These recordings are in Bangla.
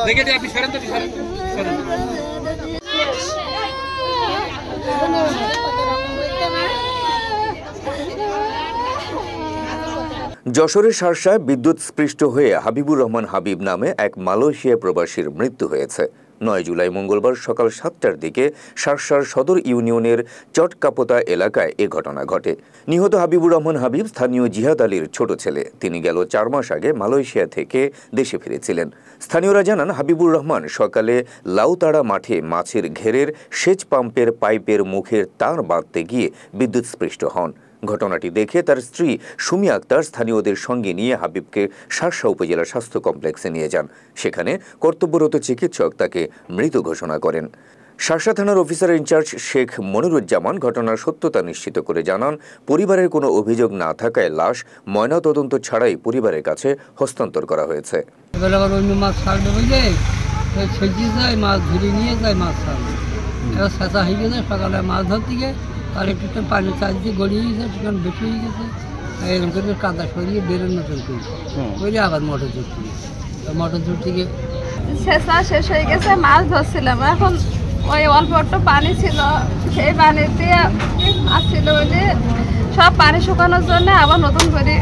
দেখে দিই আপনি সরেন তো সরেন। যশোরের শার্শায় বিদ্যুৎস্পৃষ্ট হয়ে হাবিবুর রহমান হাবিব নামে এক মালয়েশিয়া প্রবাসীর মৃত্যু হয়েছে। ৯ জুলাই মঙ্গলবার সকাল ৭টার দিকে শার্শার সদর ইউনিয়নের চটকাপোতা এলাকায় এ ঘটনা ঘটে। নিহত হাবিবুর রহমান হাবিব স্থানীয় জিহাদ আলীর ছোট ছেলে। তিনি গেল ৪ মাস আগে মালয়েশিয়া থেকে দেশে ফিরেছিলেন। স্থানীয়রা জানান, হাবিবুর রহমান সকালে লাউতাড়া মাঠে মাছের ঘেরের সেচ পাম্পের পাইপের মুখের তার বাঁধতে গিয়ে বিদ্যুৎস্পৃষ্ট হন। ঘটনাটি দেখে তার স্ত্রী সুমি আক্তার স্থানীয়দের সঙ্গে নিয়ে হাবিবকে শার্শা উপজেলা স্বাস্থ্য কমপ্লেক্সে নিয়ে যান। সেখানে কর্তব্যরত চিকিৎসক তাকে মৃত ঘোষণা করেন। শার্শা থানার অফিসার ইনচার্জ শেখ মনিরুজ্জামান ঘটনার সত্যতা নিশ্চিত করে জানান, পরিবারের কোনো অভিযোগ না থাকায় লাশ ময়নাতদন্ত ছাড়াই পরিবারের কাছে হস্তান্তর করা হয়েছে। সকালে মাছ ধরতে গিয়ে আর একটু পানি চার্জে গড়িয়ে গেছে, সেখানে বেশি হয়ে গেছে, এরকম করে কাদা সরিয়ে বেরোর মতন করে আবার মোটর ধরতে গিয়ে শেষা শেষ হয়ে গেছে। মাছ ধরছিলাম, এখন ওই অল্প একটু পানি ছিল, সেই পানি দিয়ে আসছিল যে সব পানি শুকানোর জন্য আবার নতুন করে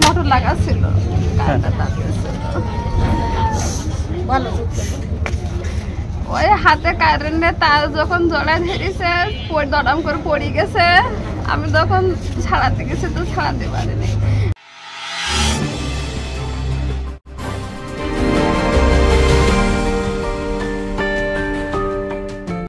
মোটর লাগাচ্ছিল। ওই হাতে কারেন্টে তার যখন জড়ায় ধরেছে, দড়াম করে পড়ে গেছে। আমি তখন ছাড়াতে গেছি তো ছাড়াতে পারিনি।